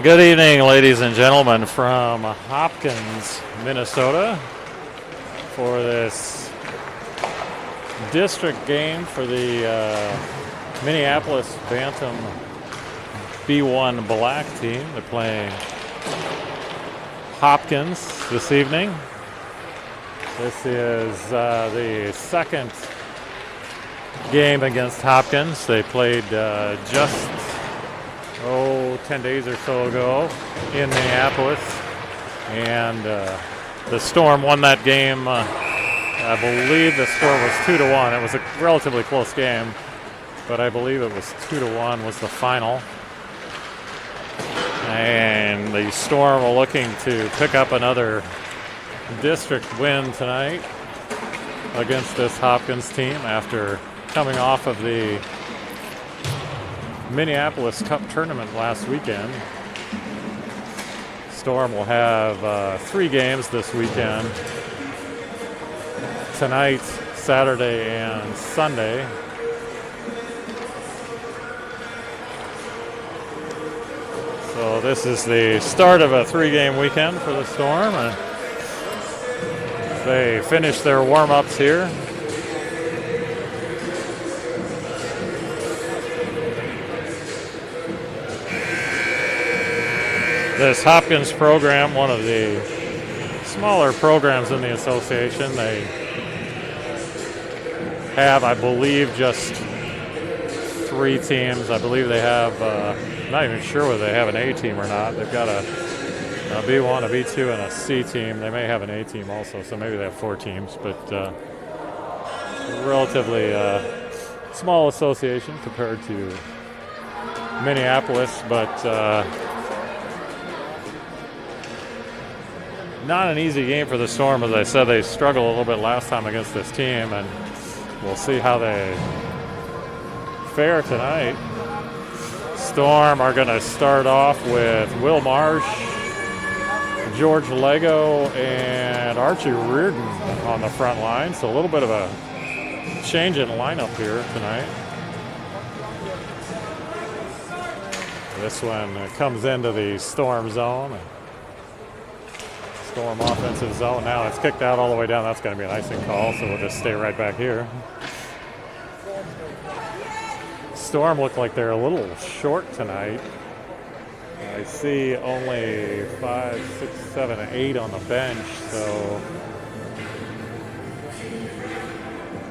Good evening, ladies and gentlemen, from Hopkins, Minnesota, for this district game for the Mpls Bantam B1 Black team. They're playing Hopkins this evening. This is the second game against Hopkins. They played just 10 days or so ago in Minneapolis, and the Storm won that game. I believe the score was 2-1. It was a relatively close game, but I believe it was 2-1 was the final. And the Storm are looking to pick up another district win tonight against this Hopkins team after coming off of the Minneapolis Cup tournament last weekend. Storm will have 3 games this weekend. Tonight, Saturday, and Sunday. So this is the start of a 3-game weekend for the Storm. They finish their warm-ups here. This Hopkins program, one of the smaller programs in the association, they have, I believe, just 3 teams. I believe they have, not even sure whether they have an A team or not. They've got a B1, a B2, and a C team. They may have an A team also, so maybe they have 4 teams, but relatively small association compared to Minneapolis, but not an easy game for the Storm. As I said, they struggled a little bit last time against this team, and we'll see how they fare tonight. Storm are going to start off with Will Marsh, George Lego, and Archie Reardon on the front line. So a little bit of a change in lineup here tonight. This one comes into the Storm zone. Storm offensive zone. Now it's kicked out all the way down. That's going to be an icing call, so we'll just stay right back here. Storm look like they're a little short tonight. I see only 5, 6, 7, 8 on the bench, so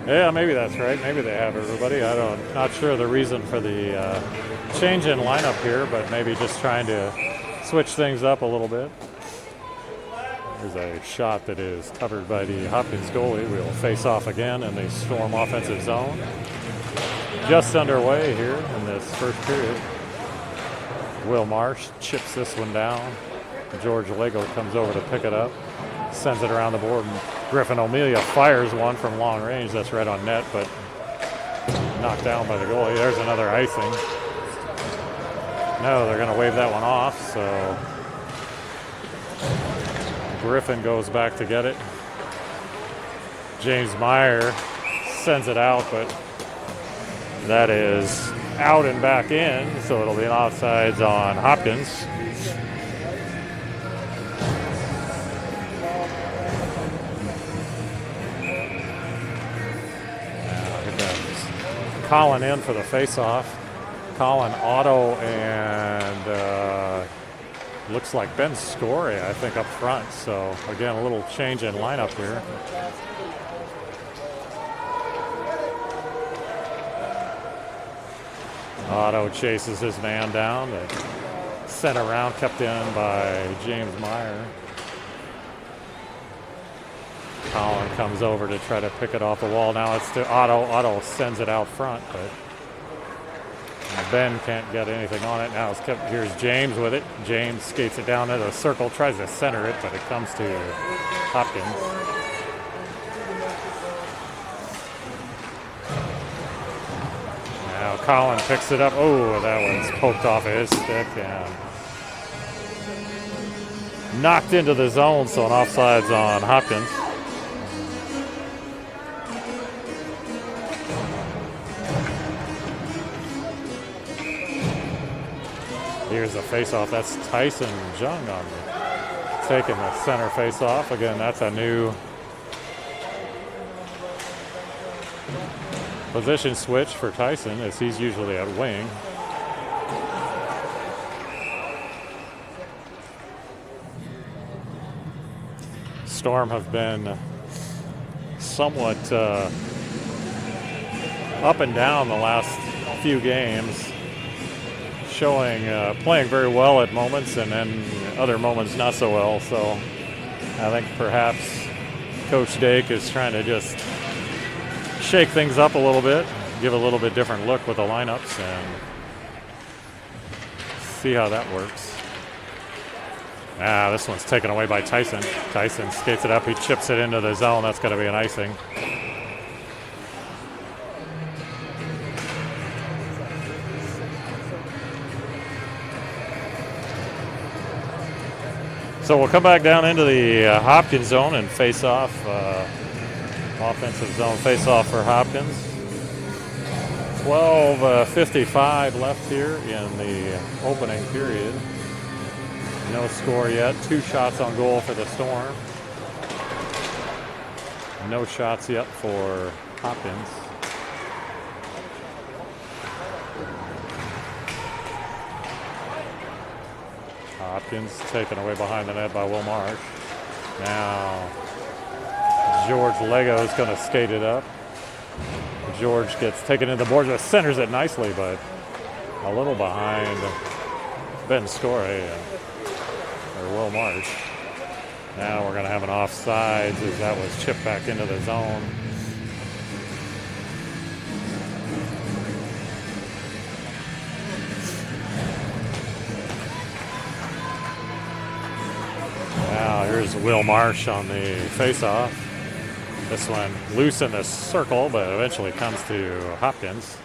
yeah, maybe that's right. Maybe they have everybody. Not sure the reason for the change in lineup here, but maybe just trying to switch things up a little bit. There's a shot that is covered by the Hopkins goalie. We'll face off again in the Storm offensive zone. Just underway here in this first period. Will Marsh chips this one down. George Lego comes over to pick it up, sends it around the board, and Griffin O'Melia fires one from long range. That's right on net, but knocked down by the goalie. There's another icing. No, they're going to wave that one off, so Griffin goes back to get it. James Meyer sends it out, but that is out and back in, so it'll be an offsides on Hopkins. Colin in for the face-off. Colin, Otto, and looks like Ben Scory, I think, up front. So, again, a little change in lineup here. Otto chases his man down. Sent around, kept in by James Meyer. Colin comes over to try to pick it off the wall. Now it's to Otto. Otto sends it out front, but Ben can't get anything on it. Now it's kept. Here's James with it. James skates it down into the circle, tries to center it, but it comes to Hopkins. Now Colin picks it up. Oh, that one's poked off of his stick and knocked into the zone, so an offsides on Hopkins. Here's a face-off. That's Tyson Jung on taking the center face-off. Again, that's a new position switch for Tyson, as he's usually at wing. Storm have been somewhat up and down the last few games, showing playing very well at moments and then other moments not so well. So I think perhaps Coach Dake is trying to just shake things up a little bit, give a little bit different look with the lineups, and see how that works. This one's taken away by Tyson. Tyson skates it up. He chips it into the zone. That's going to be an icing. So we'll come back down into the Hopkins zone and face off. Offensive zone face off for Hopkins. 12:55 left here in the opening period. No score yet. 2 shots on goal for the Storm. No shots yet for Hopkins. Hopkins taken away behind the net by Will Marsh. Now George Lego is going to skate it up. George gets taken into the boards, but centers it nicely, but a little behind Ben Story or Will Marsh. Now we're going to have an offsides as that was chipped back into the zone. Now here's Will Marsh on the face-off. This one loose in the circle, but eventually comes to Hopkins.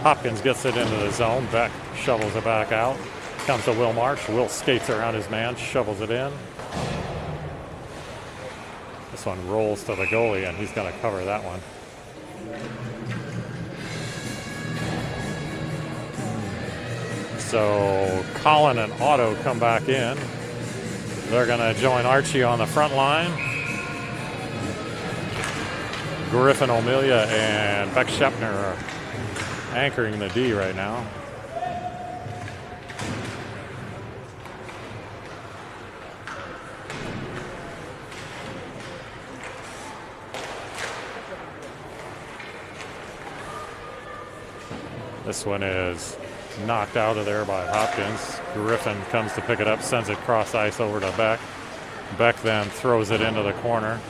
Hopkins gets it into the zone. Beck shovels it back out. Comes to Will Marsh. Will skates around his man, shovels it in. This one rolls to the goalie, and he's going to cover that one. So Colin and Otto come back in. They're going to join Archie on the front line. Griffin O'Melia and Beck Shepner are anchoring the D right now. This one is knocked out of there by Hopkins. Griffin comes to pick it up, sends it cross ice over to Beck. Beck then throws it into the corner.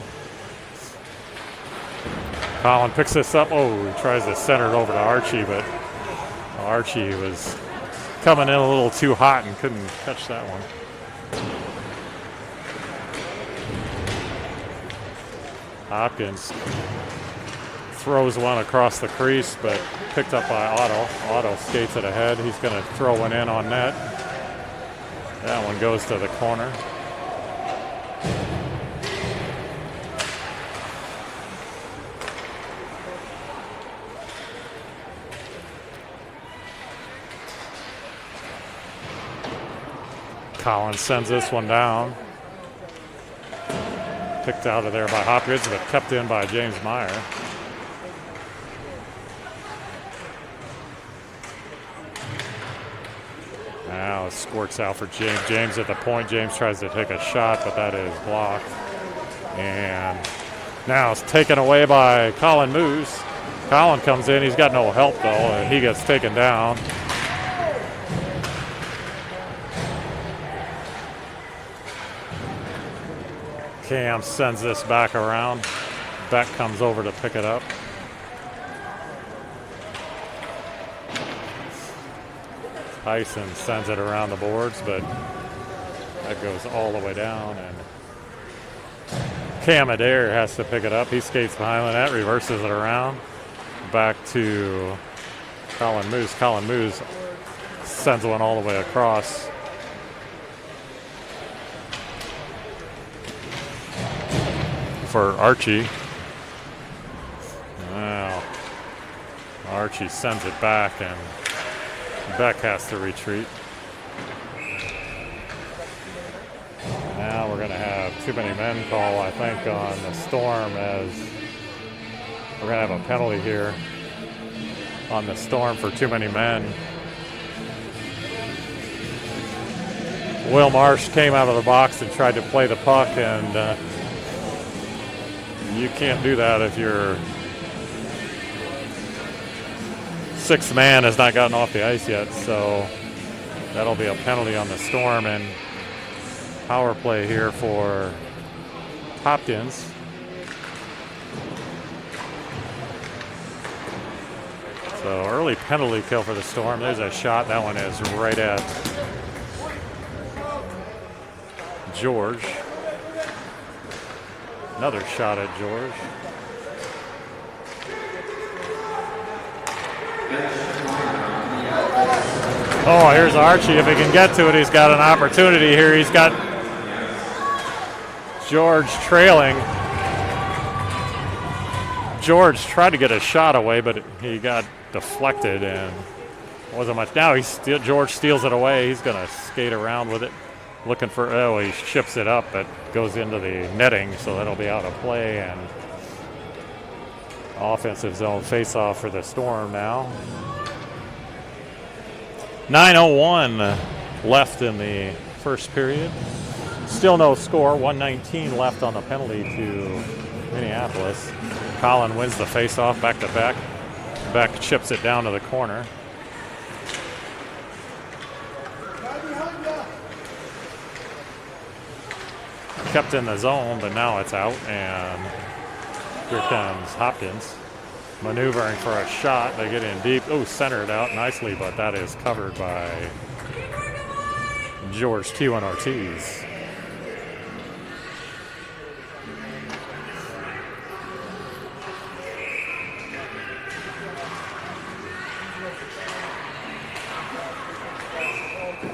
Colin picks this up. Oh, he tries to center it over to Archie, but Archie was coming in a little too hot and couldn't catch that one. Hopkins throws one across the crease, but picked up by Otto. Otto skates it ahead. He's going to throw one in on net. That one goes to the corner. Collins sends this one down. Picked out of there by Hopkins, but kept in by James Meyer. Now squirts out for James. James at the point. James tries to take a shot, but that is blocked. And now it's taken away by Colin Moose. Colin comes in. He's got no help, though, and he gets taken down. Cam sends this back around. Beck comes over to pick it up. Tyson sends it around the boards, but that goes all the way down. And Cam Adair has to pick it up. He skates behind the net, reverses it around. Back to Colin Moose. Colin Moose sends one all the way across. For Archie. Well, Archie sends it back, and Beck has to retreat. too many men call, I think, on the Storm, as we're going to have a penalty here on the Storm for too many men. Will Marsh came out of the box and tried to play the puck, and you can't do that if your sixth man has not gotten off the ice yet, so that'll be a penalty on the Storm, and power play here for Hopkins. So early penalty kill for the Storm. There's a shot. That one is right at George. Another shot at George. Oh, here's Archie. If he can get to it, he's got an opportunity here. He's got George trailing. George tried to get a shot away, but he got deflected and wasn't much. Now George steals it away. He's going to skate around with it, looking for, he chips it up, but goes into the netting, so that'll be out of play, and offensive zone face-off for the Storm now. 9:01 left in the first period. Still no score. 1:19 left on the penalty to Minneapolis. Collin wins the face-off back to Beck. Beck chips it down to the corner. Kept in the zone, but now it's out, and here comes Hopkins. Maneuvering for a shot. They get in deep. Oh, centered out nicely, but that is covered by George T1 Ortiz.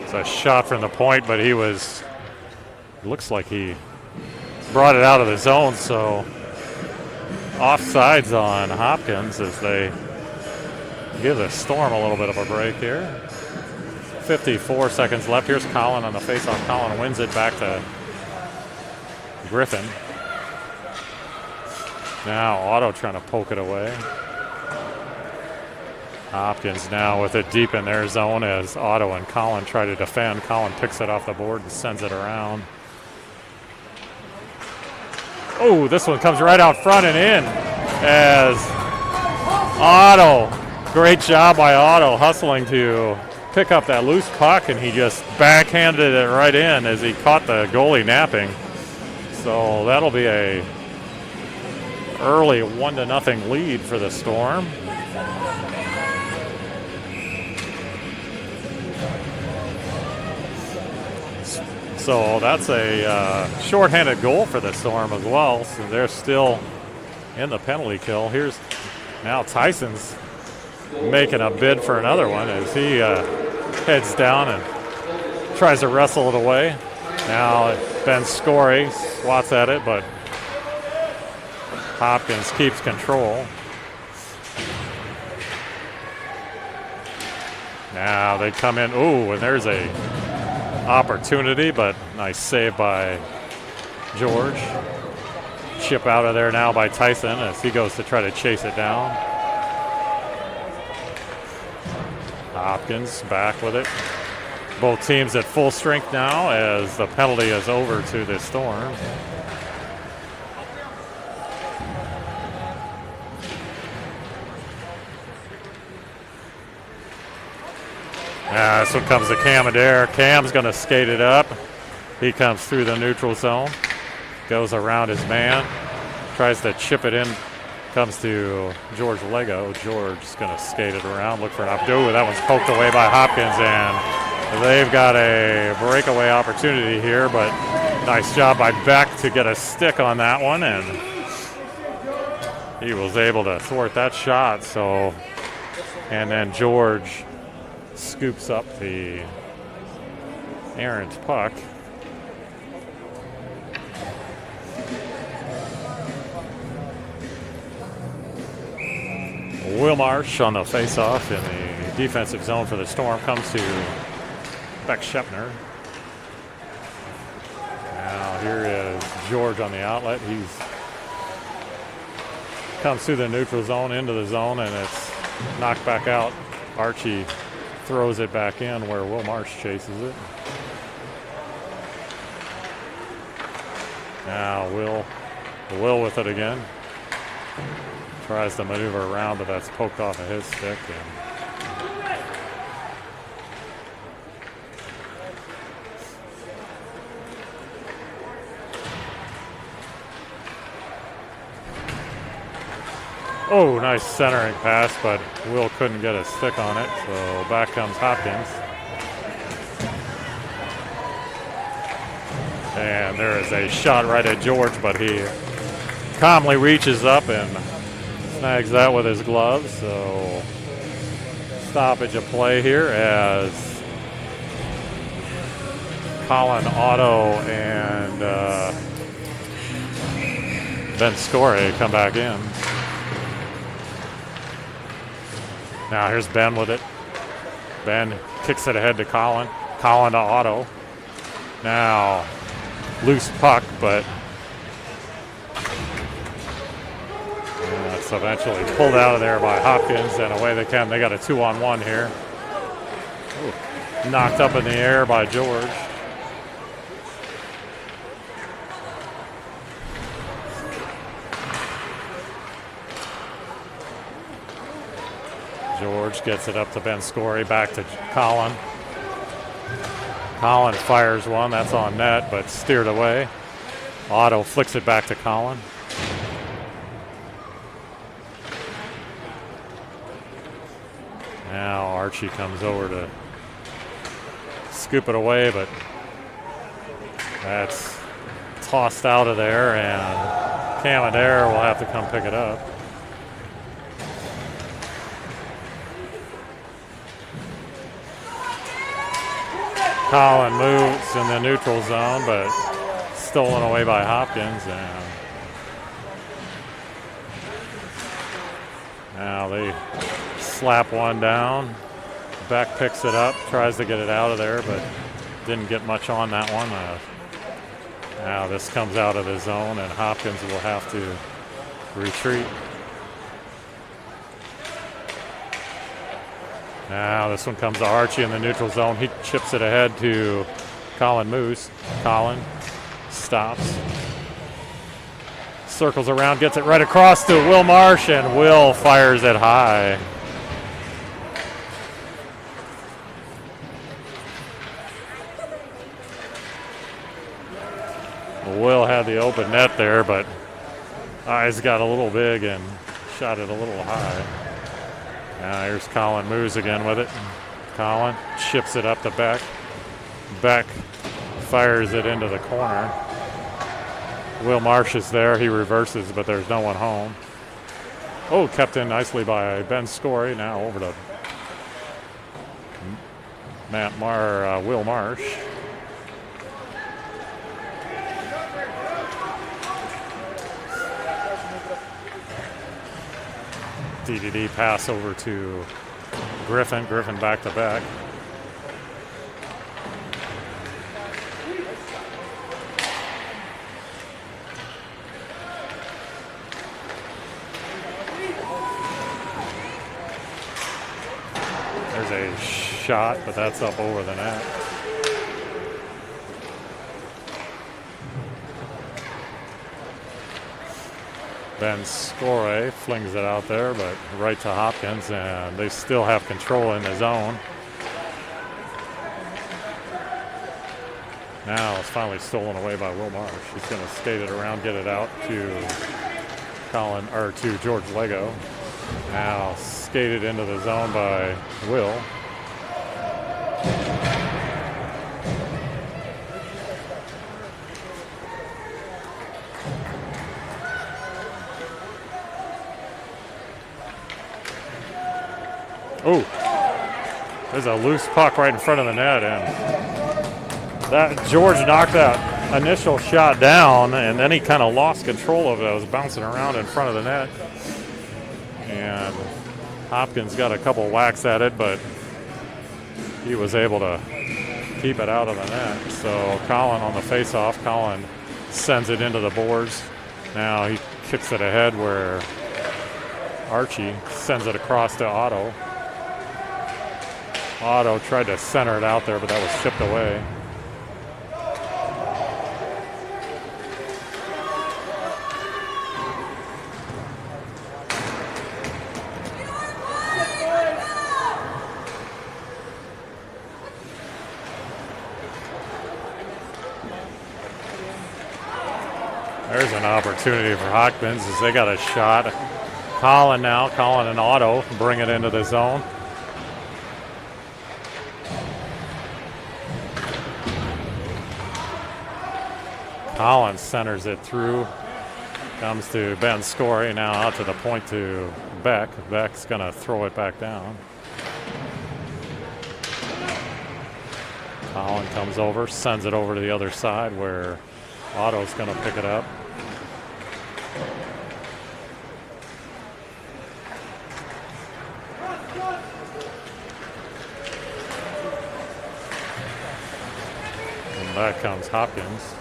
It's a shot from the point, but looks like he brought it out of the zone, so offsides on Hopkins as they give the Storm a little bit of a break here. 54 seconds left. Here's Collin on the faceoff. Collin wins it back to Griffin. Now Otto trying to poke it away. Hopkins now with it deep in their zone as Otto and Collin try to defend. Collin picks it off the board and sends it around. Oh, this one comes right out front and in as Otto, great job by Otto, hustling to pick up that loose puck, and he just backhanded it right in as he caught the goalie napping. So that'll be a early 1-0 lead for the Storm. So that's a shorthanded goal for the Storm as well. So they're still in the penalty kill. Here's now Tyson's making a bid for another one as he heads down and tries to wrestle it away. Now Ben Scory swats at it, but Hopkins keeps control. Now they come in. Ooh, and there's a opportunity, but nice save by George. Chip out of there now by Tyson as he goes to try to chase it down. Hopkins back with it. Both teams at full strength now as the penalty is over to the Storm. This one comes to Cam Adair. Cam's going to skate it up. He comes through the neutral zone. Goes around his man. Tries to chip it in. Comes to George Lego. George's going to skate it around. Look for an opportunity. That one's poked away by Hopkins, and they've got a breakaway opportunity here, but nice job by Beck to get a stick on that one, and he was able to thwart that shot. So, and then George scoops up the errant puck. Will Marsh on the face-off in the defensive zone for the Storm comes to Beck Shepner. Now here is George on the outlet. He's comes through the neutral zone into the zone, and it's knocked back out. Archie throws it back in where Will Marsh chases it. Now Will with it again. Tries to maneuver around, but that's poked off of his stick. Oh, nice centering pass, but Will couldn't get a stick on it, so back comes Hopkins. And there is a shot right at George, but he calmly reaches up and snags that with his gloves. So stoppage of play here as Colin Otto and Ben Score come back in. Now here's Ben with it. Ben kicks it ahead to Colin. Colin to Otto. Now loose puck, but it's eventually pulled out of there by Hopkins, and away they come. They got a 2-on-1 here. Ooh. Knocked up in the air by George. George gets it up to Ben Score, back to Colin. Colin fires one, that's on net, but steered away. Otto flicks it back to Colin. Now Archie comes over to scoop it away, but that's tossed out of there, and Cam Adair will have to come pick it up. Colin moves in the neutral zone, but stolen away by Hopkins. And now they slap one down. Beck picks it up, tries to get it out of there, but didn't get much on that one. Now this comes out of the zone, and Hopkins will have to retreat. Now this one comes to Archie in the neutral zone. He chips it ahead to Colin Moose. Colin stops. Circles around, gets it right across to Will Marsh, and Will fires it high. Will had the open net there, but eyes got a little big and shot it a little high. Now here's Colin Moose again with it. Colin chips it up to Beck. Beck fires it into the corner. Will Marsh is there. He reverses, but there's no one home. Oh, kept in nicely by Ben Score. Now over to Will Marsh. DDD pass over to Griffin. Griffin back to back. There's a shot, but that's up over the net. Ben Score flings it out there, but right to Hopkins, and they still have control in the zone. Now it's finally stolen away by Will Marsh. He's going to skate it around, get it out to George Lego. Now skated into the zone by Will. Oh, there's a loose puck right in front of the net, and that George knocked that initial shot down, and then he kind of lost control of it. It was bouncing around in front of the net, and Hopkins got a couple whacks at it, but he was able to keep it out of the net. So Colin on the face-off. Colin sends it into the boards. Now he kicks it ahead where Archie sends it across to Otto. Otto tried to center it out there, but that was chipped away. There's an opportunity for Hopkins as they got a shot. Colin and Otto bring it into the zone. Colin centers it through. Comes to Ben Scory, now out to the point to Beck. Beck's going to throw it back down. Colin comes over, sends it over to the other side where Otto's going to pick it up. And back comes Hopkins.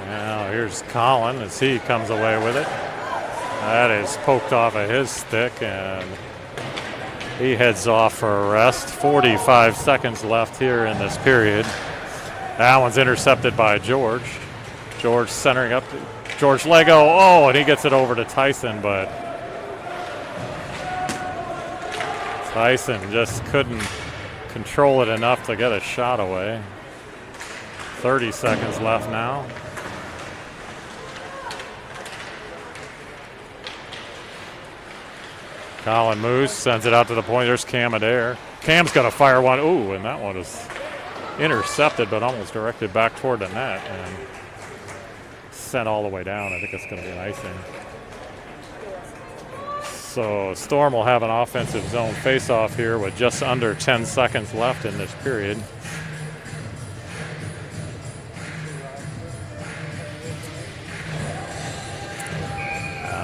Now here's Colin as he comes away with it. That is poked off of his stick, and he heads off for a rest. 45 seconds left here in this period. That one's intercepted by George. George centering up. George Lego. Oh, and he gets it over to Tyson, but Tyson just couldn't control it enough to get a shot away. 30 seconds left now. Colin Moose sends it out to the point. There's Cam Adair. Cam's going to fire one. Ooh, and that one is intercepted, but almost directed back toward the net and sent all the way down. I think it's going to be an icing. So Storm will have an offensive zone face-off here with just under 10 seconds left in this period.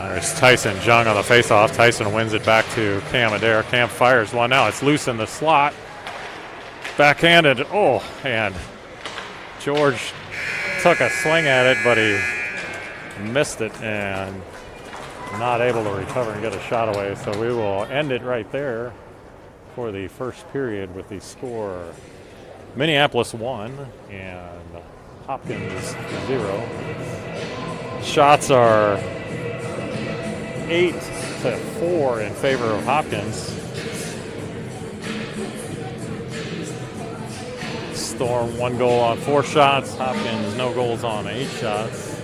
There's Tyson Jung on the faceoff. Tyson wins it back to Cam Adair. Cam fires one. Now it's loose in the slot. Backhanded. Oh, and George took a swing at it, but he missed it and not able to recover and get a shot away. So we will end it right there for the first period with the score Minneapolis 1 and Hopkins 0. Shots are 8-4 in favor of Hopkins. Storm 1 goal on 4 shots. Hopkins no goals on 8 shots.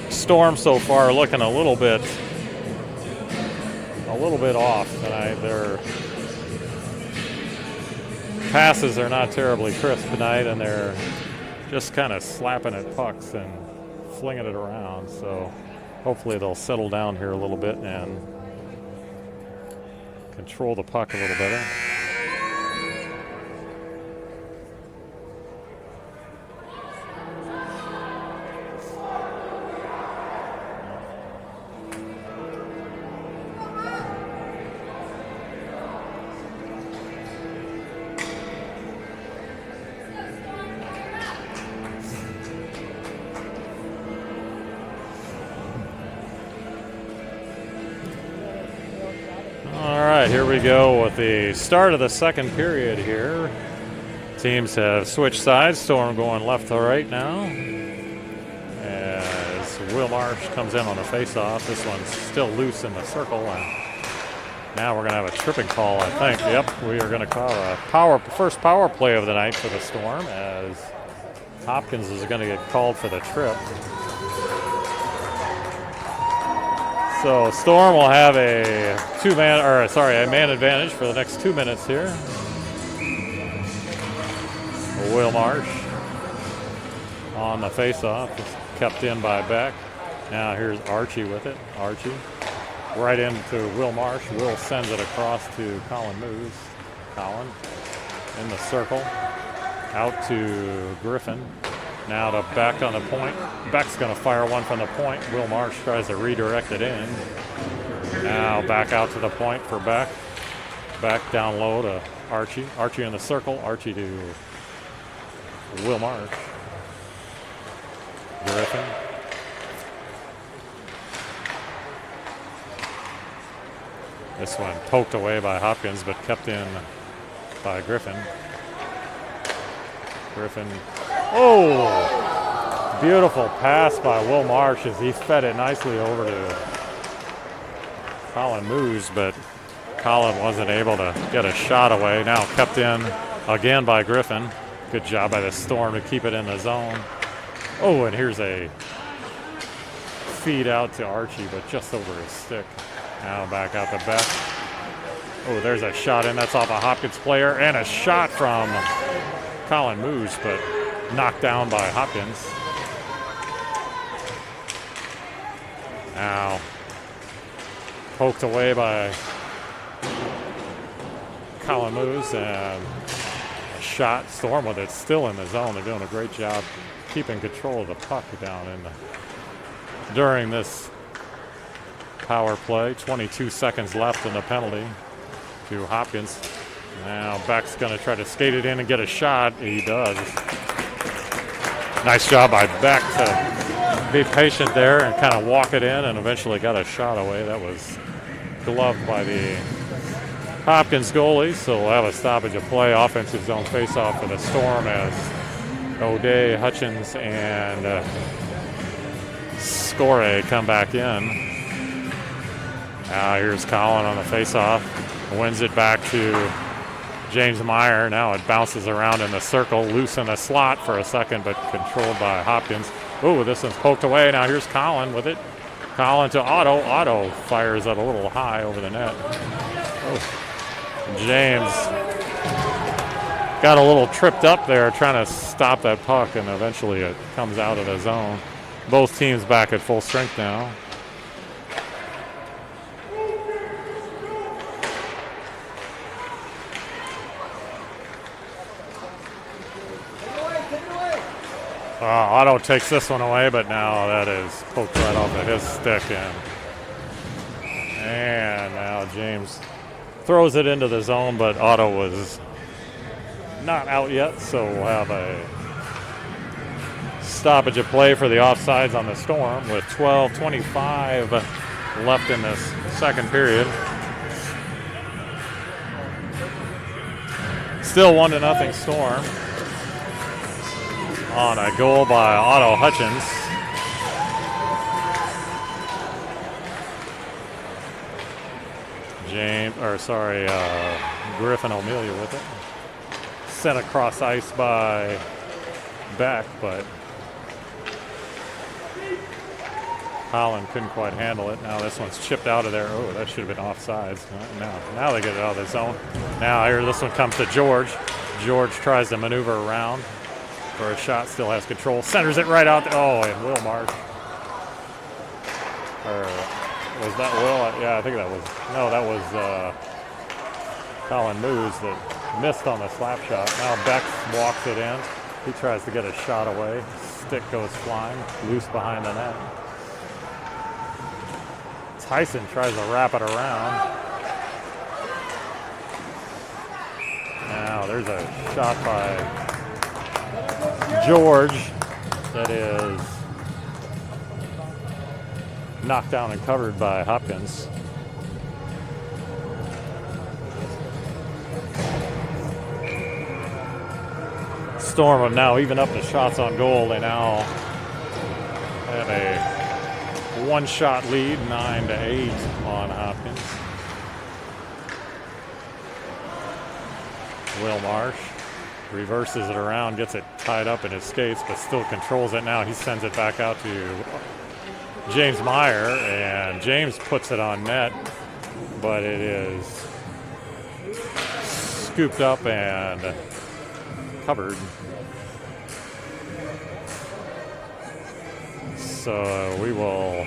Storm so far looking a little bit off tonight. They're passes are not terribly crisp tonight, and they're just kind of slapping at pucks and flinging it around. So hopefully they'll settle down here a little bit and control the puck a little better. Here we go with the start of the second period here. Teams have switched sides. Storm going left to right now as Will Marsh comes in on a face-off. This one's still loose in the circle. And now we're going to have a tripping call, I think. Yep, we are going to call a first power play of the night for the Storm as Hopkins is going to get called for the trip. So Storm will have a man advantage for the next 2 minutes here. Will Marsh on the faceoff, kept in by Beck. Now here's Archie with it. Archie right into Will Marsh. Will sends it across to Colin Moose. Colin in the circle. Out to Griffin. Now to Beck on the point. Beck's going to fire one from the point. Will Marsh tries to redirect it in. Now back out to the point for Beck. Beck down low to Archie. Archie in the circle. Archie to Will Marsh. Griffin. This one poked away by Hopkins, but kept in by Griffin. Griffin. Oh! Beautiful pass by Will Marsh as he fed it nicely over to Colin Moose, but Colin wasn't able to get a shot away. Now kept in again by Griffin. Good job by the Storm to keep it in the zone. Oh, and here's a feed out to Archie, but just over his stick. Now back out to Beck. Oh, there's a shot in. That's off a Hopkins player. And a shot from Colin Moose, but knocked down by Hopkins. Now poked away by Colin Moose, and a shot. Storm with it still in the zone. They're doing a great job keeping control of the puck down in during this power play. 22 seconds left in the penalty to Hopkins. Now Beck's going to try to skate it in and get a shot. He does. Nice job by Beck to be patient there and kind of walk it in, and eventually got a shot away. That was gloved by the Hopkins goalie, so we'll have a stoppage of play. Offensive zone faceoff for the Storm as O'Day, Hutchins, and Score come back in. Now here's Colin on the faceoff. Wins it back to James Meyer. Now it bounces around in the circle, loose in the slot for a second, but controlled by Hopkins. Ooh, this one's poked away. Now here's Colin with it. Colin to Otto. Otto fires it a little high over the net. Oh. James got a little tripped up there trying to stop that puck, and eventually it comes out of the zone. Both teams back at full strength now. Otto takes this one away, but now that is poked right off of his stick. And now James throws it into the zone, but Otto was not out yet, so we'll have a stoppage of play for the offsides on the Storm with 12:25 left in this second period. Still 1-0 Storm on a goal by Otto Hutchins. Griffin O'Melia with it. Sent across ice by Beck, but Colin couldn't quite handle it. Now this one's chipped out of there. Oh, that should have been offsides. Now they get it out of the zone. Now here this one comes to George. George tries to maneuver around for a shot, still has control. Centers it right out there. Oh, and Will Marsh. Or was that Will? Yeah, I think that was. No, that was Colin Moose that missed on the slap shot. Now Beck walks it in. He tries to get a shot away. Stick goes flying, loose behind the net. Tyson tries to wrap it around. Now there's a shot by George that is knocked down and covered by Hopkins. Storm have now even up the shots on goal. They now have a one-shot lead, 9-8 on Hopkins. Will Marsh reverses it around, gets it tied up in his skates, but still controls it now. He sends it back out to James Meyer, and James puts it on net, but it is scooped up and covered. So we will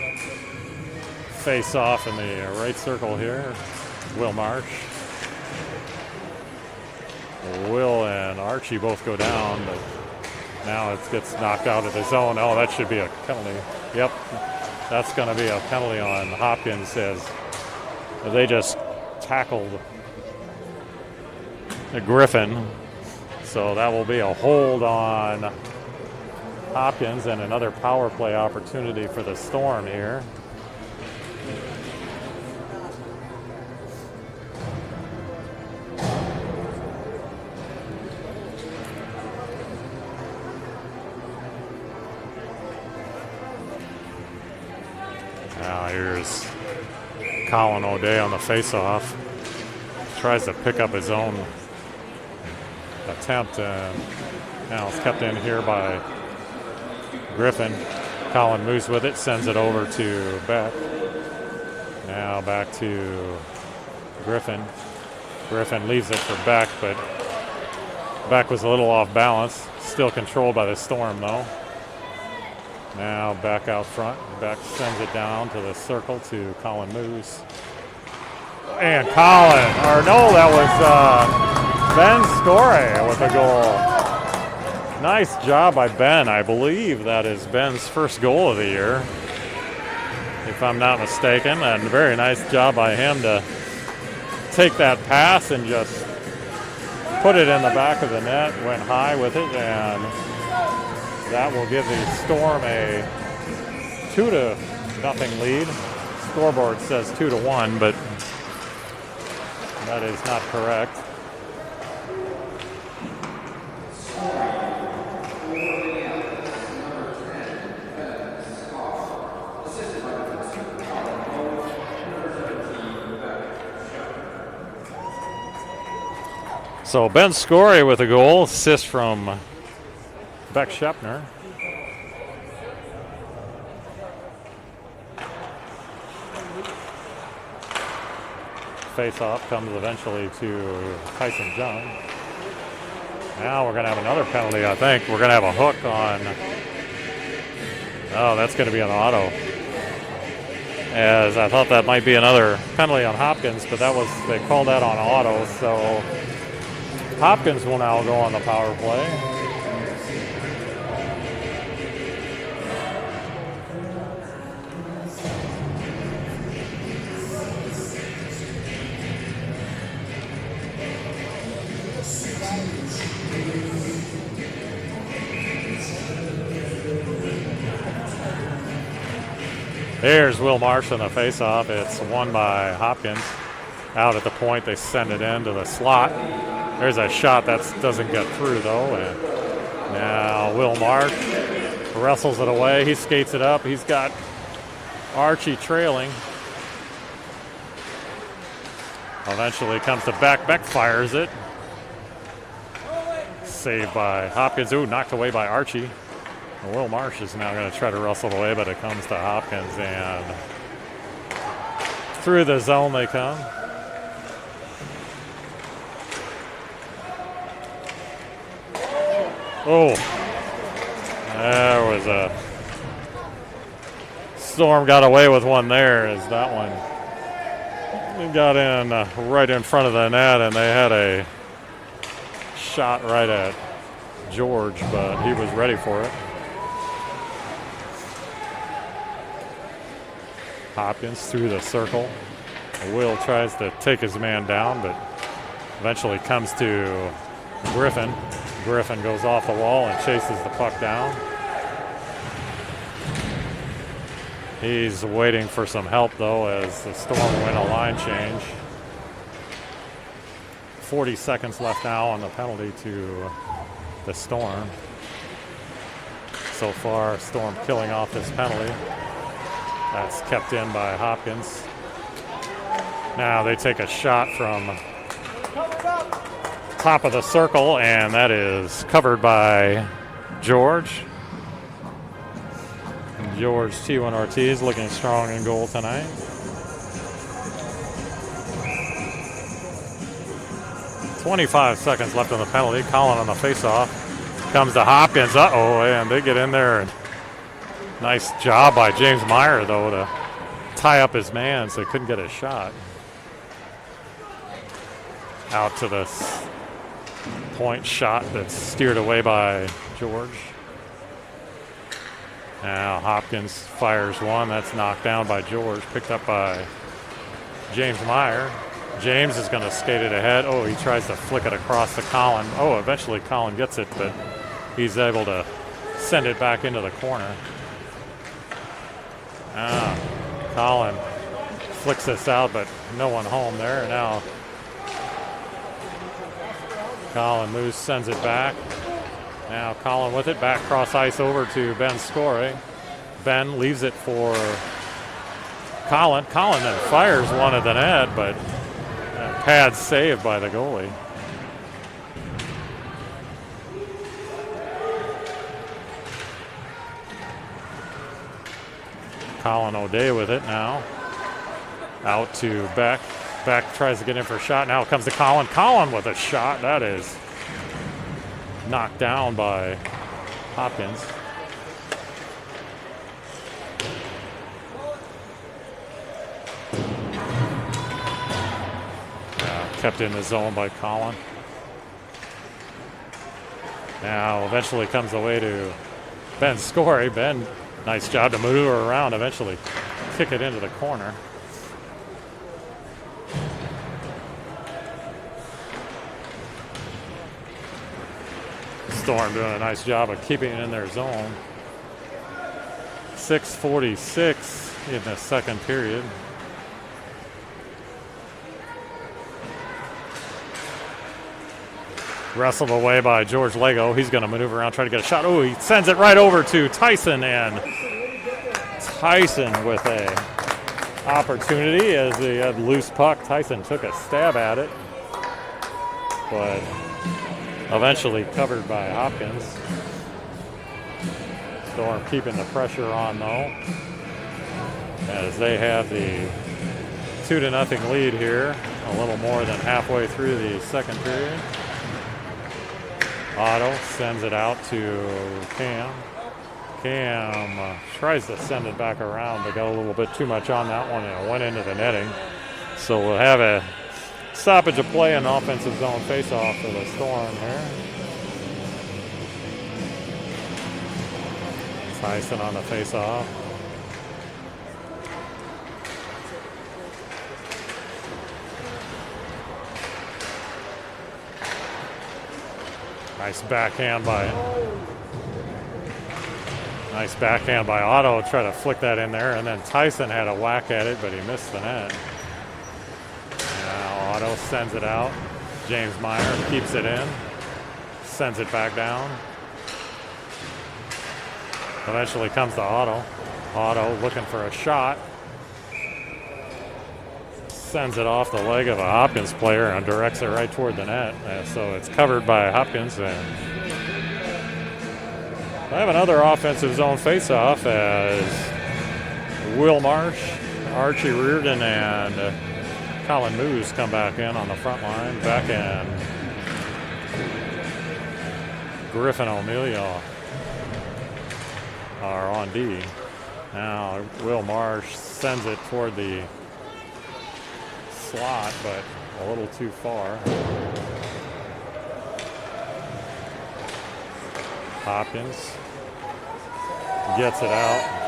face off in the right circle here. Will Marsh Will and Archie both go down, but now it gets knocked out of the zone. Oh, that should be a penalty. Yep, that's going to be a penalty on Hopkins as they just tackled the Griffin. So that will be a hold on Hopkins and another power play opportunity for the Storm here. Now here's Colin O'Day on the faceoff. Tries to pick up his own attempt, and now it's kept in here by Griffin. Colin moves with it, sends it over to Beck. Now back to Griffin. Griffin leaves it for Beck, but Beck was a little off balance. Still controlled by the Storm, though. Now back out front. Beck sends it down to the circle to Colin Moose. And Colin, or no, that was Ben Score with a goal. Nice job by Ben. I believe that is Ben's first goal of the year, if I'm not mistaken. And very nice job by him to take that pass and just put it in the back of the net, went high with it, and that will give the Storm a 2-0 lead. Scoreboard says 2-1, but that is not correct. So Ben Scory with a goal, assist from Beck Shepner. Face-off comes eventually to Tyson Jung. Now we're going to have another penalty, I think. We're going to have a hook on... Oh, that's going to be an auto. As I thought that might be another penalty on Hopkins, but that was, they called that on auto, so Hopkins will now go on the power play. Here's Will Marsh on the faceoff. It's won by Hopkins. Out at the point, they send it into the slot. There's a shot that doesn't get through, though. And now Will Marsh wrestles it away. He skates it up. He's got Archie trailing. Eventually comes to Beck. Beck fires it. Saved by Hopkins. Ooh, knocked away by Archie. Will Marsh is now going to try to wrestle it away, but it comes to Hopkins, and through the zone they come. Oh, there was a Storm got away with one there, as that one got in right in front of the net, and they had a shot right at George, but he was ready for it. Hopkins through the circle. Will tries to take his man down, but eventually comes to Griffin. Griffin goes off the wall and chases the puck down. He's waiting for some help, though, as the Storm win a line change. 40 seconds left now on the penalty to the Storm. So far, Storm killing off this penalty. That's kept in by Hopkins. Now they take a shot from top of the circle, and that is covered by George. And George T1 Ortiz looking strong in goal tonight. .25 seconds left on the penalty. Colin on the faceoff. Comes to Hopkins. Uh-oh, and they get in there. And nice job by James Meyer, though, to tie up his man so he couldn't get a shot. Out to the point shot that's steered away by George. Now Hopkins fires one. That's knocked down by George. Picked up by James Meyer. James is going to skate it ahead. Oh, he tries to flick it across to Colin. Oh, eventually Colin gets it, but he's able to send it back into the corner. Colin flicks this out, but no one home there. Now Colin moves, sends it back. Now Colin with it, back cross ice over to Ben Score. Ben leaves it for Colin. Colin then fires one at the net, but pad saved by the goalie. Colin O'Day with it now. Out to Beck. Beck tries to get in for a shot. Now it comes to Colin. Colin with a shot. That is knocked down by Hopkins. Kept in the zone by Colin. Now eventually comes away to Ben Score. Ben, nice job to maneuver around, eventually kick it into the corner. Storm doing a nice job of keeping it in their zone. 6:46 in the second period. Wrestled away by George Lego. He's going to maneuver around, try to get a shot. Oh, he sends it right over to Tyson, and Tyson with a opportunity as he had loose puck. Tyson took a stab at it, but eventually covered by Hopkins. Storm keeping the pressure on though, as they have the 2-0 lead here, a little more than halfway through the second period. Otto sends it out to Cam. Cam tries to send it back around, but got a little bit too much on that one, and it went into the netting. So we'll have a stoppage of play and offensive zone face-off for the Storm here. Tyson on the face-off. Nice backhand by Otto. Try to flick that in there, and then Tyson had a whack at it, but he missed the net. Now Otto sends it out. James Meyer keeps it in, sends it back down. Eventually comes to Otto. Otto looking for a shot. Sends it off the leg of a Hopkins player and directs it right toward the net. So it's covered by Hopkins. And I have another offensive zone face-off as Will Marsh, Archie Reardon, and Colin Moose come back in on the front line. Beck and Griffin O'Melia are on D. Now Will Marsh sends it toward the slot, but a little too far. Hopkins gets it out.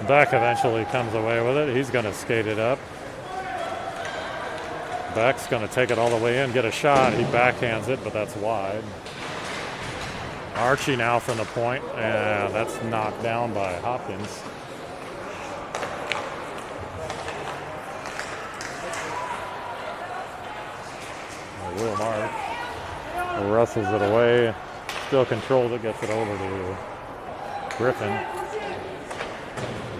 Beck eventually comes away with it. He's going to skate it up. Beck's going to take it all the way in, get a shot. He backhands it, but that's wide. Archie now from the point, and that's knocked down by Hopkins. Will March wrestles it away, still controls it, gets it over to Griffin.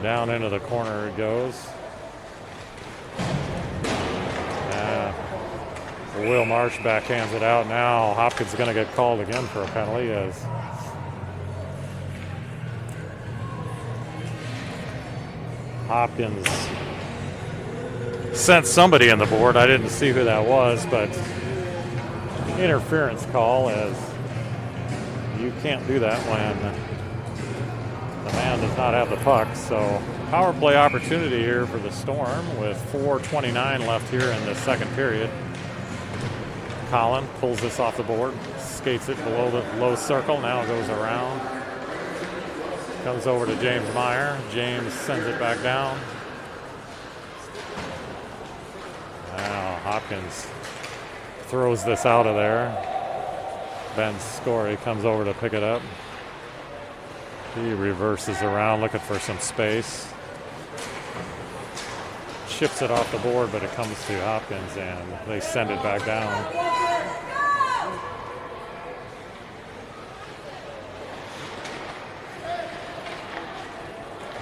Down into the corner it goes. Will Marsh backhands it out. Now Hopkins is going to get called again for a penalty as Hopkins sent somebody on the board. I didn't see who that was, but interference call, as you can't do that when the man does not have the puck. So power play opportunity here for the Storm with 4:29 left here in the second period. Colin pulls this off the board, skates it below the low circle, now goes around. Comes over to James Meyer. James sends it back down. Now Hopkins throws this out of there. Ben Scory comes over to pick it up. He reverses around looking for some space. Chips it off the board, but it comes to Hopkins and they send it back down.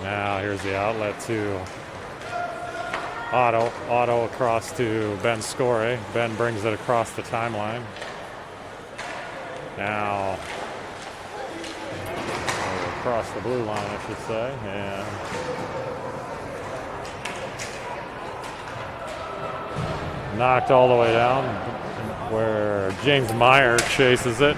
Now here's the outlet to Otto. Otto across to Ben Scory. Ben brings it across the timeline. Now across the blue line, I should say, and knocked all the way down where James Meyer chases it.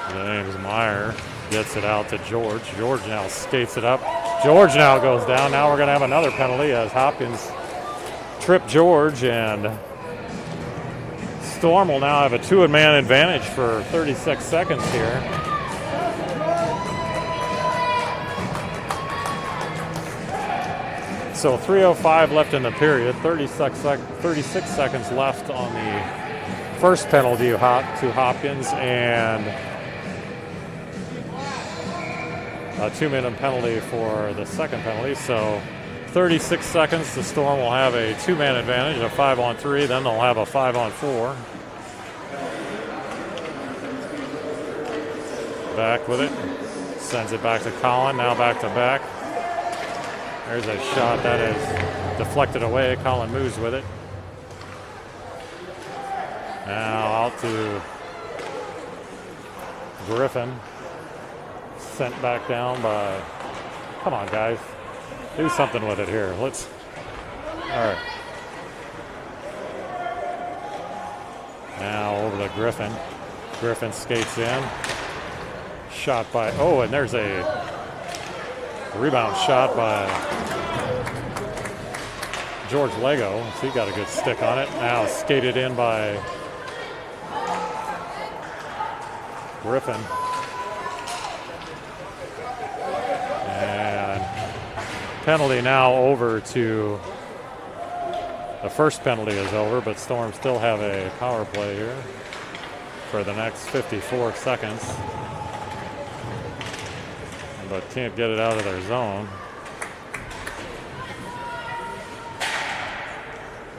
James Meyer gets it out to George. George now skates it up. George now goes down. Now we're going to have another penalty as Hopkins tripped George, and Storm will now have a two-man advantage for 36 seconds here. So 3:05 left in the period, 36 seconds left on the first penalty to Hopkins, and a 2-minute penalty for the second penalty. So 36 seconds, the Storm will have a two-man advantage, a 5-on-3, then they'll have a 5-on-4. Back with it, sends it back to Colin, now back to back. There's a shot that is deflected away. Colin moves with it. Now out to Griffin. Sent back down by, come on guys, do something with it here. All right. Now over to Griffin. Griffin skates in. Shot by, and there's a rebound shot by George Lego. So he got a good stick on it. Now skated in by Griffin. Penalty now over to, the first penalty is over, but Storm still have a power play here for the next 54 seconds, but can't get it out of their zone.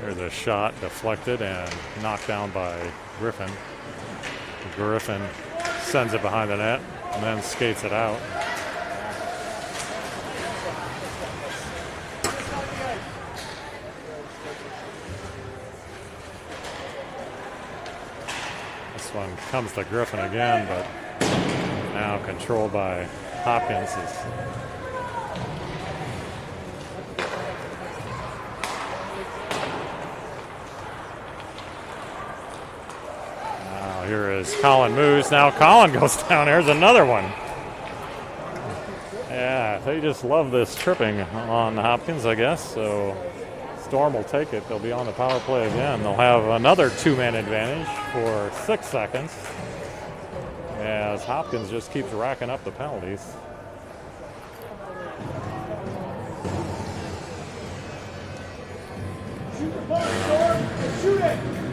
There's a shot deflected and knocked down by Griffin. Griffin sends it behind the net and then skates it out. This one comes to Griffin again, but now controlled by Hopkins. Now here is Colin moves. Now Colin goes down. There's another one. Yeah, they just love this tripping on Hopkins, I guess. So Storm will take it. They'll be on the power play again. They'll have another two-man advantage for 6 seconds as Hopkins just keeps racking up the penalties.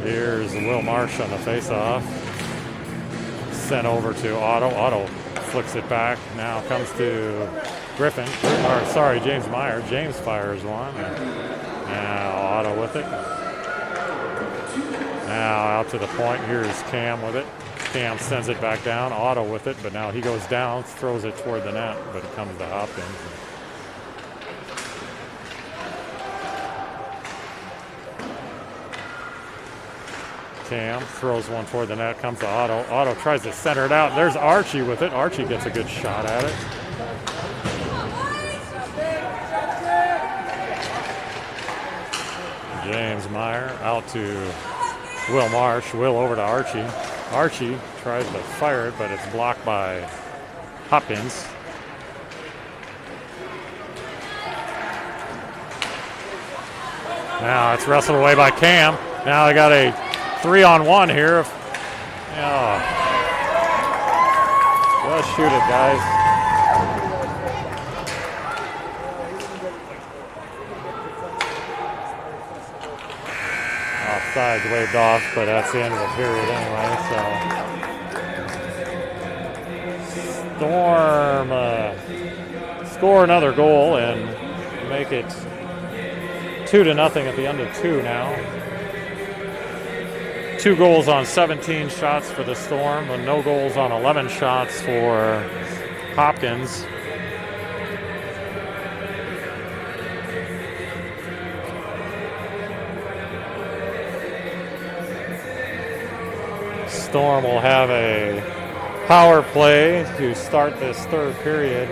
Here's Will Marsh on the face-off. Sent over to Otto. Otto flicks it back. Now comes to Griffin. James Meyer. James fires one. Now Otto with it. Now out to the point. Here's Cam with it. Cam sends it back down. Otto with it, but now he goes down, throws it toward the net, but it comes to Hopkins. Cam throws one toward the net, comes to Otto. Otto tries to center it out. There's Archie with it. Archie gets a good shot at it. James Meyer out to Will Marsh. Will over to Archie. Archie tries to fire it, but it's blocked by Hopkins. Now it's wrestled away by Cam. Now they got a 3-on-1 here. Oh. Just shoot it, guys. Offsides waved off, but that's the end of the period anyway. So Storm score another goal and make it 2-0 at the end of 2 now. 2 goals on 17 shots for the Storm, and no goals on 11 shots for Hopkins. Storm will have a power play to start this third period.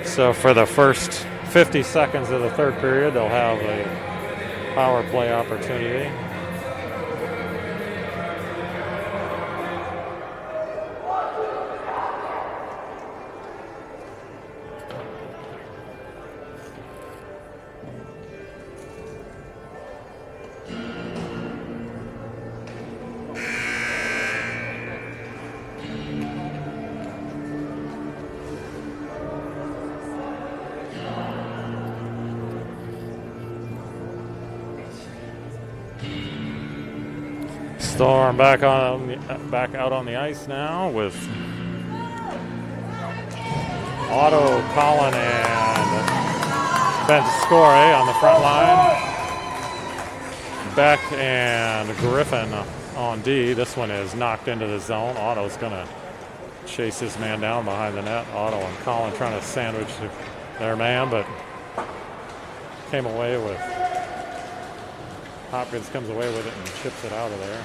So for the first 50 seconds of the third period, they'll have a power play opportunity. Storm back out on the ice now with Otto, Colin, and Bentascore on the front line. Beck and Griffin on D. This one is knocked into the zone. Otto's going to chase his man down behind the net. Otto and Colin trying to sandwich their man, but came away with. Hopkins comes away with it and chips it out of there.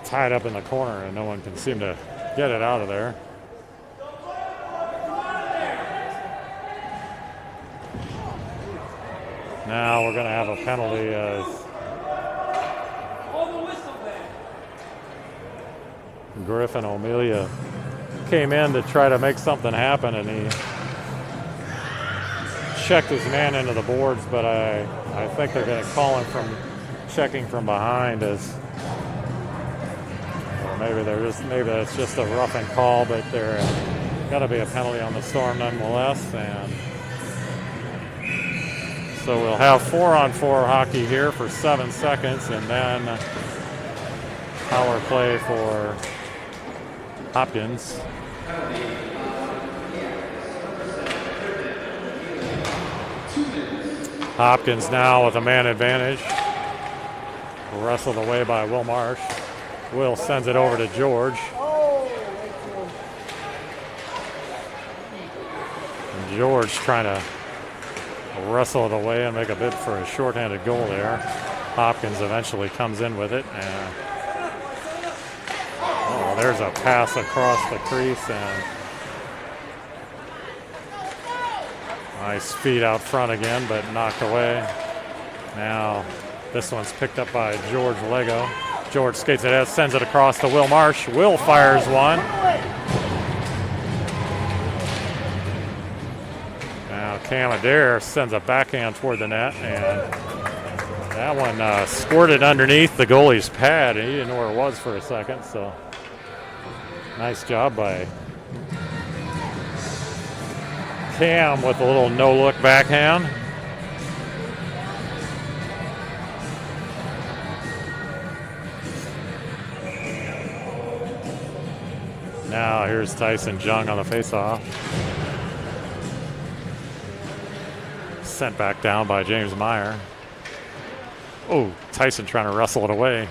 Tied up in the corner and no one can seem to get it out of there. Now we're going to have a penalty as Griffin O'Melia came in to try to make something happen, and he checked his man into the boards, but I think they're going to call him from checking from behind as maybe that's just a roughing call, but there got to be a penalty on the Storm nonetheless. And so we'll have 4-on-4 hockey here for 7 seconds, and then power play for Hopkins. Hopkins now with a man advantage. Wrestled away by Will Marsh. Will sends it over to George. And George trying to wrestle it away and make a bid for a shorthanded goal there. Hopkins eventually comes in with it. And there's a pass across the crease and nice feed out front again, but knocked away. Now this one's picked up by George Lego. George skates it out, sends it across to Will Marsh. Will fires one. Now Cam Adair sends a backhand toward the net, and that one squirted underneath the goalie's pad, and he didn't know where it was for a second. So nice job by Cam with a little no-look backhand. Now here's Tyson Jung on the faceoff. Sent back down by James Meyer. Oh, Tyson trying to wrestle it away.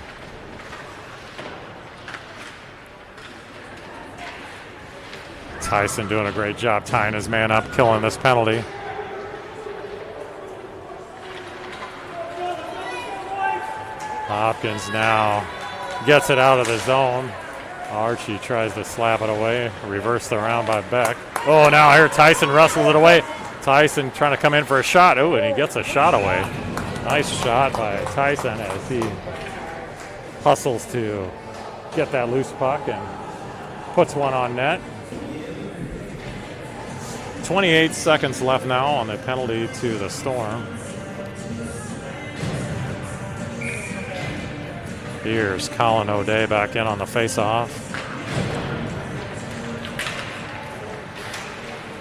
Tyson doing a great job tying his man up, killing this penalty. Hopkins now gets it out of the zone. Archie tries to slap it away. Reversed around by Beck. Oh, now here Tyson wrestles it away. Tyson trying to come in for a shot. Oh, and he gets a shot away. Nice shot by Tyson as he hustles to get that loose puck and puts one on net. 28 seconds left now on the penalty to the Storm. Here's Colin O'Day back in on the face-off.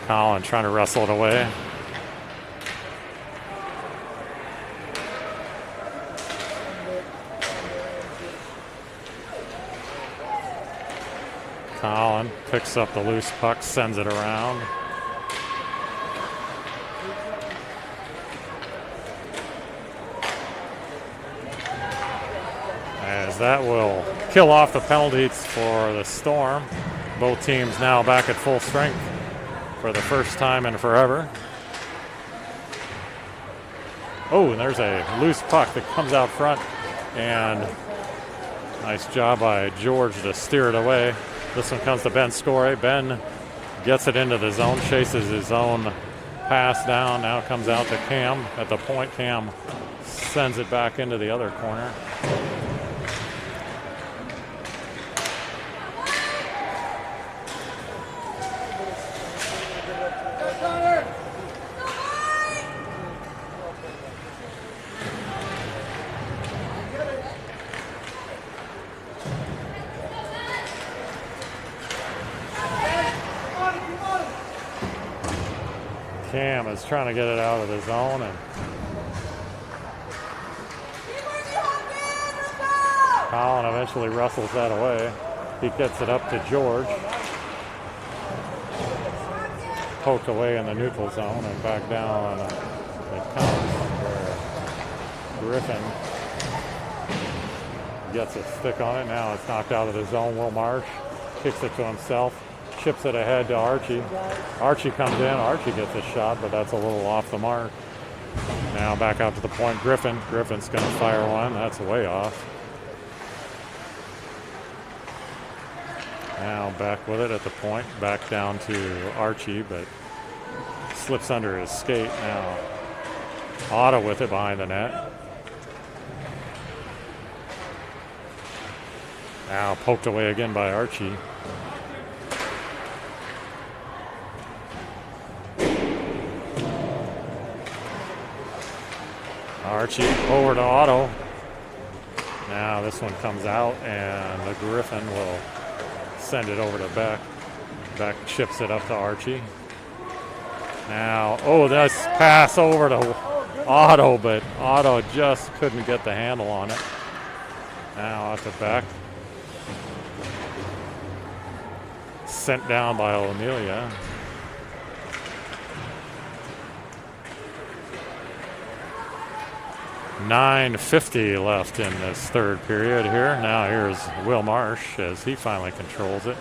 Colin trying to wrestle it away. Colin picks up the loose puck, sends it around. As that will kill off the penalties for the Storm. Both teams now back at full strength for the first time in forever. Oh, and there's a loose puck that comes out front, and nice job by George to steer it away. This one comes to Ben Scorey. Ben gets it into the zone, chases his own pass down. Now comes out to Cam at the point. Cam sends it back into the other corner. Cam is trying to get it out of the zone, and Colin eventually wrestles that away. He gets it up to George. Poked away in the neutral zone and back down. It comes where Griffin gets a stick on it. Now it's knocked out of the zone. Will Marsh kicks it to himself. Chips it ahead to Archie. Archie comes in. Archie gets a shot, but that's a little off the mark. Now back out to the point. Griffin. Griffin's going to fire one. That's way off. Now back with it at the point. Back down to Archie, but slips under his skate. Now Otto with it behind the net. Now poked away again by Archie. Archie over to Otto. Now this one comes out, and the Griffin will send it over to Beck. Beck chips it up to Archie. Now, oh, this pass over to Otto, but Otto just couldn't get the handle on it. Now out to Beck. Sent down by O'Nelia. .950 left in this third period here. Now here's Will Marsh as he finally controls it.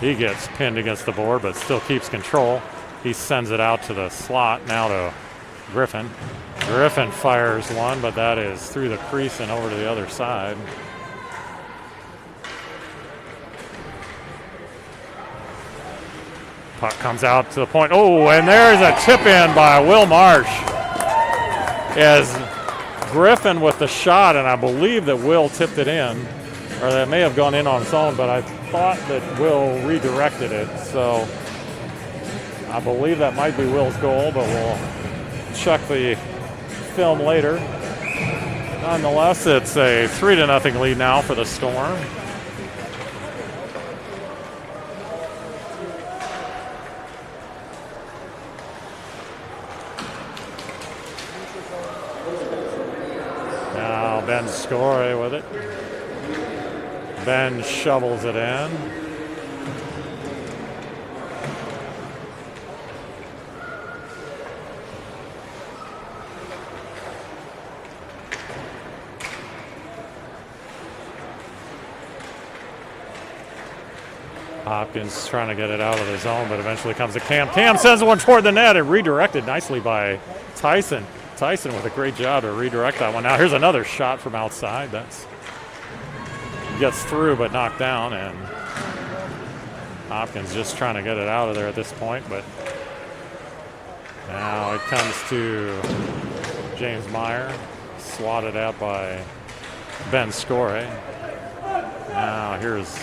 He gets pinned against the board but still keeps control. He sends it out to the slot now to Griffin. Griffin fires one, but that is through the crease and over to the other side. Puck comes out to the point. Oh, and there's a tip in by Will Marsh as Griffin with the shot, and I believe that Will tipped it in, or that may have gone in on its own, but I thought that Will redirected it. So I believe that might be Will's goal, but we'll check the film later. Nonetheless, it's a 3-0 lead now for the Storm. Ben Scorey with it. Ben shovels it in. Hopkins trying to get it out of the zone, but eventually comes to Cam. Cam sends one toward the net and redirected nicely by Tyson. Tyson with a great job to redirect that one. Now here's another shot from outside. That's gets through but knocked down, and Hopkins just trying to get it out of there at this point. But now it comes to James Meyer, swatted at by Ben Score. Now here's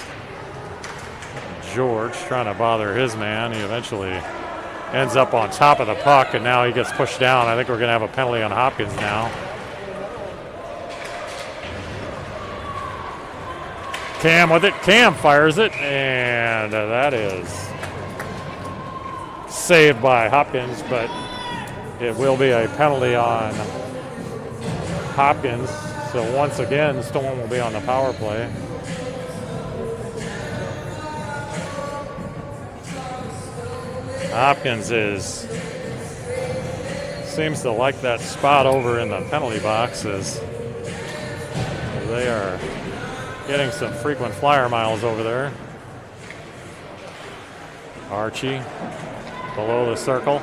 George trying to bother his man. He eventually ends up on top of the puck, and now he gets pushed down. I think we're going to have a penalty on Hopkins now. Cam with it. Cam fires it, and that is saved by Hopkins, but it will be a penalty on Hopkins. So once again, Storm will be on the power play. Hopkins seems to like that spot over in the penalty box, as they are getting some frequent flyer miles over there. Archie below the circle.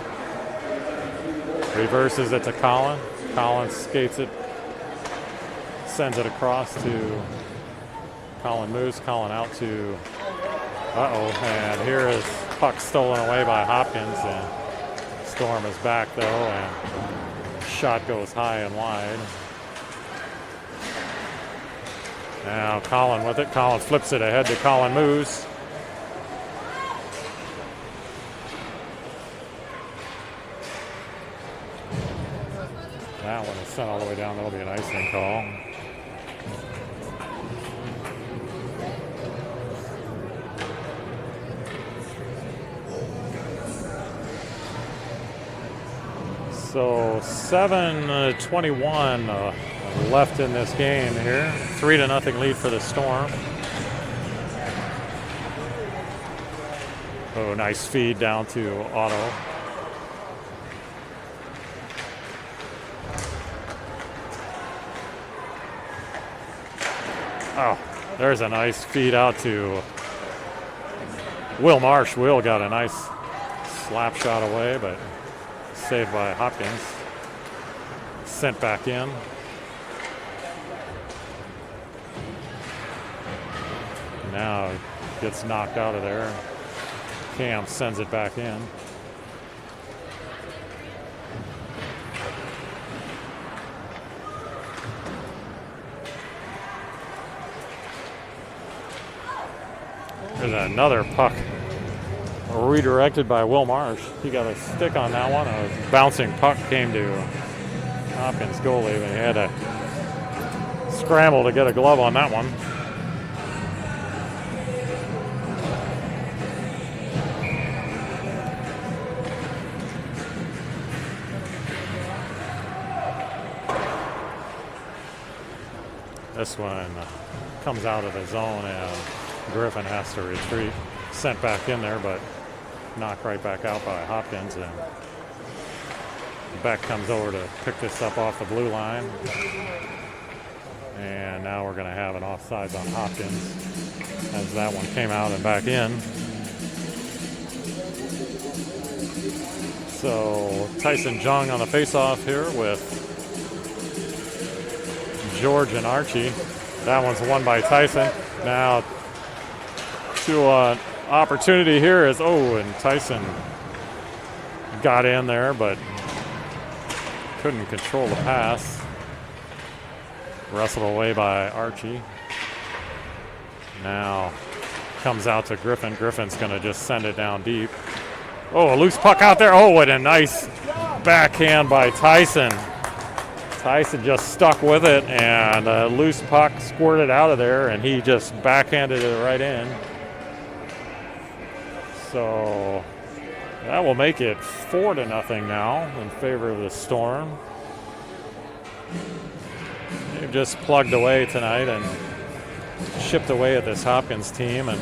Reverses it to Colin. Colin skates it, sends it across to Colin Moose. Colin out to, and here is puck stolen away by Hopkins, and Storm is back though, and shot goes high and wide. Now Colin with it. Colin flips it ahead to Colin Moose. That one is sent all the way down. That'll be an icing call. So 7:21 left in this game here. 3-0 lead for the Storm. Oh, nice feed down to Otto. Oh, there's a nice feed out to Will Marsh. Will got a nice slap shot away, but saved by Hopkins. Sent back in. Now gets knocked out of there. Cam sends it back in. There's another puck redirected by Will Marsh. He got a stick on that one. A bouncing puck came to Hopkins' goalie, but he had to scramble to get a glove on that one. This one comes out of the zone, and Griffin has to retreat. Sent back in there, but knocked right back out by Hopkins, and Beck comes over to pick this up off the blue line. And now we're going to have an offsides on Hopkins, as that one came out and back in. So Tyson Jung on the faceoff here with George and Archie. That one's won by Tyson. Now to opportunity here is, and Tyson got in there, but couldn't control the pass. Wrestled away by Archie. Now comes out to Griffin. Griffin's going to just send it down deep. A loose puck out there. What a nice backhand by Tyson. Tyson just stuck with it, and a loose puck squirted out of there, and he just backhanded it right in. So that will make it 4-0 now in favor of the Storm. They've just plugged away tonight and chipped away at this Hopkins team, and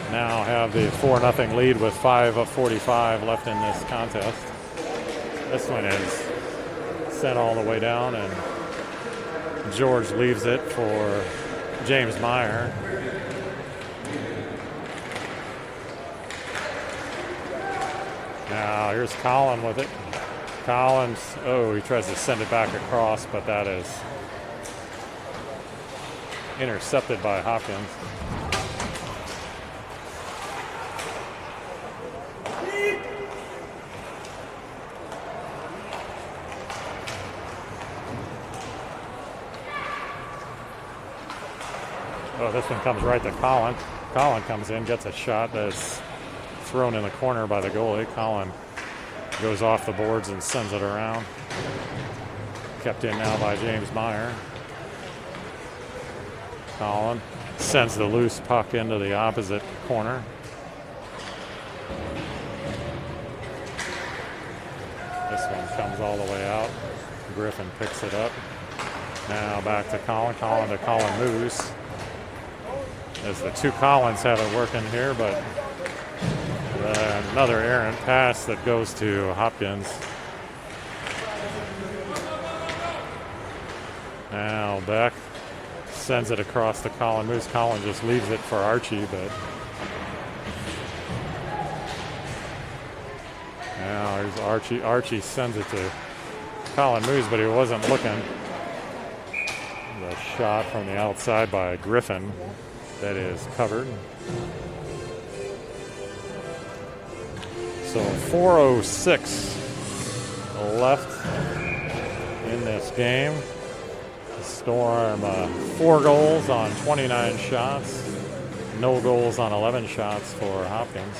now have the 4-0 lead with 5 of 45 left in this contest. This one is sent all the way down, and George leaves it for James Meyer. Now here's Colin with it. Collins, oh, he tries to send it back across, but that is intercepted by Hopkins. Oh, this one comes right to Colin. Colin comes in, gets a shot that's thrown in the corner by the goalie. Colin goes off the boards and sends it around. Kept in now by James Meyer. Colin sends the loose puck into the opposite corner. This one comes all the way out. Griffin picks it up. Now back to Colin. Colin to Colin Moose. As the two Collins have it working here, but another errant pass that goes to Hopkins. Now Beck sends it across to Colin Moose. Colin just leaves it for Archie, but now here's Archie. Archie sends it to Colin Moose, but he wasn't looking. The shot from the outside by Griffin that is covered. So 4:06 left in this game. Storm 4 goals on 29 shots. No goals on 11 shots for Hopkins.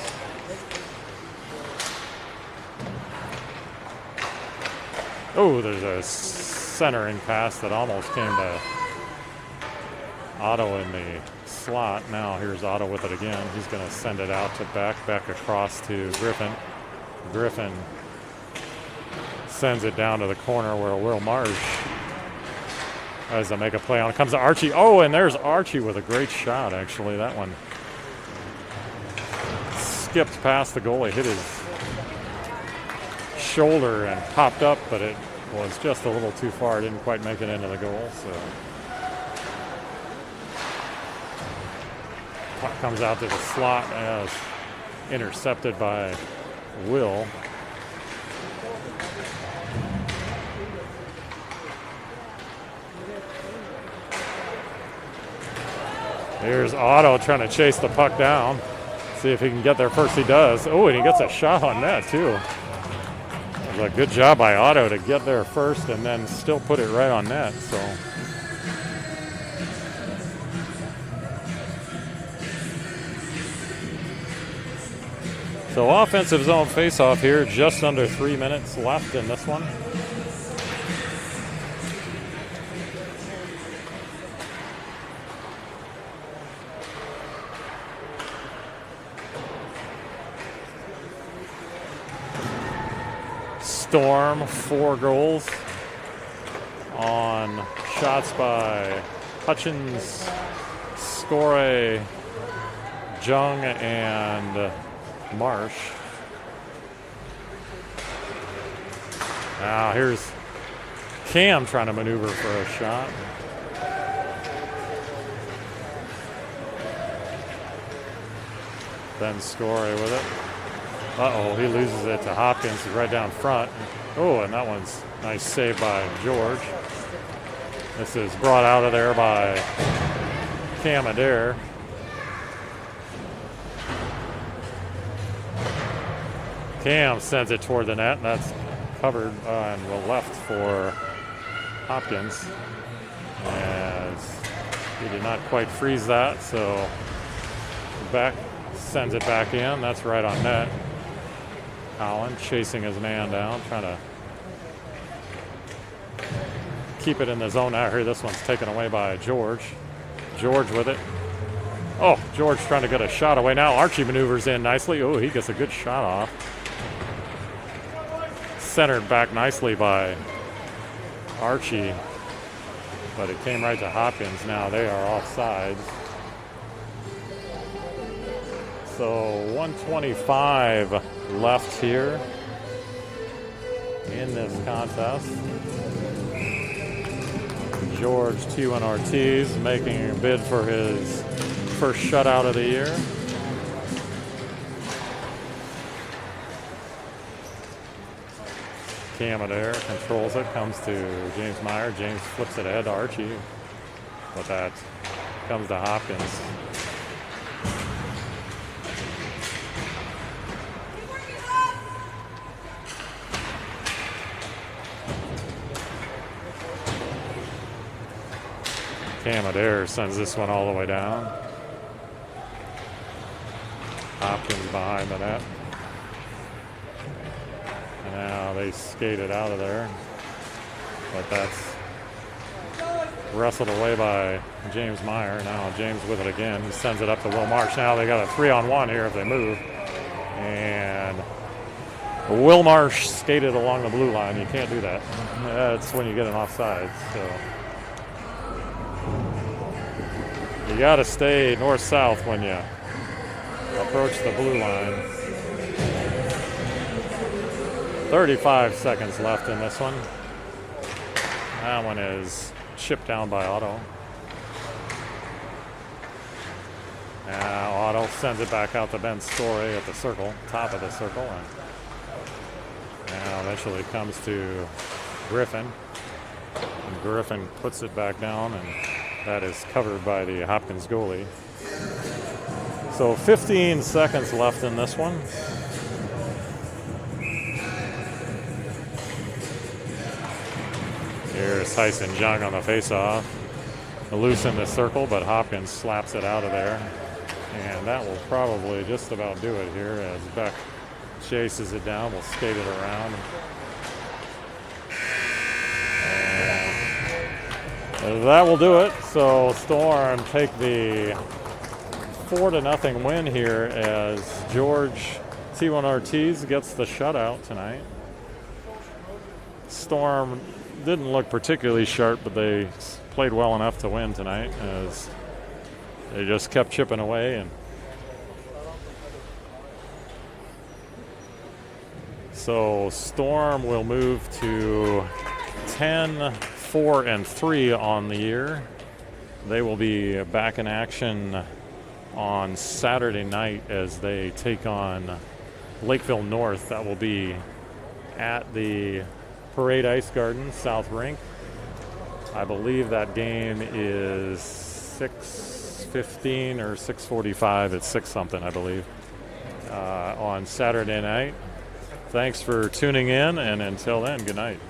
Oh, there's a centering pass that almost came to Otto in the slot. Now here's Otto with it again. He's going to send it out to Beck. Beck across to Griffin. Griffin sends it down to the corner where Will Marsh tries to make a play on it. Comes to Archie. Oh, and there's Archie with a great shot, actually. That one skipped past the goalie, hit his shoulder and popped up, but it was just a little too far. Didn't quite make it into the goal. So puck comes out to the slot as intercepted by Will. Here's Otto trying to chase the puck down. See if he can get there first. He does. Oh, and he gets a shot on net too. It was a good job by Otto to get there first and then still put it right on net. So offensive zone faceoff here, just under 3 minutes left in this one. Storm 4 goals on shots by Hutchins, Score, Jung, and Marsh. Now here's Cam trying to maneuver for a shot. Then Score with it. Uh-oh, he loses it to Hopkins. He's right down front. Oh, and that one's nice save by George. This is brought out of there by Cam Adair. Cam sends it toward the net, and that's covered on the left for Hopkins. As he did not quite freeze that, so Beck sends it back in. That's right on net. Colin chasing his man down, trying to keep it in the zone out here. This one's taken away by George. George with it. Oh, George trying to get a shot away. Now Archie maneuvers in nicely. Oh, he gets a good shot off. Centered back nicely by Archie, but it came right to Hopkins. Now they are offsides. So 1:25 left here in this contest. George T1 Ortiz making a bid for his first shutout of the year. Cam Adair controls it, comes to James Meyer. James flips it ahead to Archie, but that comes to Hopkins. Cam Adair sends this one all the way down. Hopkins behind the net. And now they skate it out of there. But that's wrestled away by James Meyer. Now James with it again. He sends it up to Will Marsh. Now they got a 3-on-1 here if they move. And Will Marsh skated along the blue line. You can't do that. That's when you get an offside. So you got to stay north-south when you approach the blue line. 35 seconds left in this one. That one is chipped down by Otto. Now Otto sends it back out to Ben Story at the circle, top of the circle. And now eventually comes to Griffin. And Griffin puts it back down, and that is covered by the Hopkins goalie. So 15 seconds left in this one. Here's Tyson Jung on the faceoff. Loose in the circle, but Hopkins slaps it out of there. And that will probably just about do it here as Beck chases it down. We'll skate it around. And that will do it. So Storm take the 4-0 win here as George T1 Ortiz gets the shutout tonight. Storm didn't look particularly sharp, but they played well enough to win tonight as they just kept chipping away. And so Storm will move to 10-4-3 on the year. They will be back in action on Saturday night as they take on Lakeville North. That will be at the Parade Ice Garden, South Rink. I believe that game is 6:15 or 6:45. It's 6 something, I believe, on Saturday night. Thanks for tuning in, and until then, good night.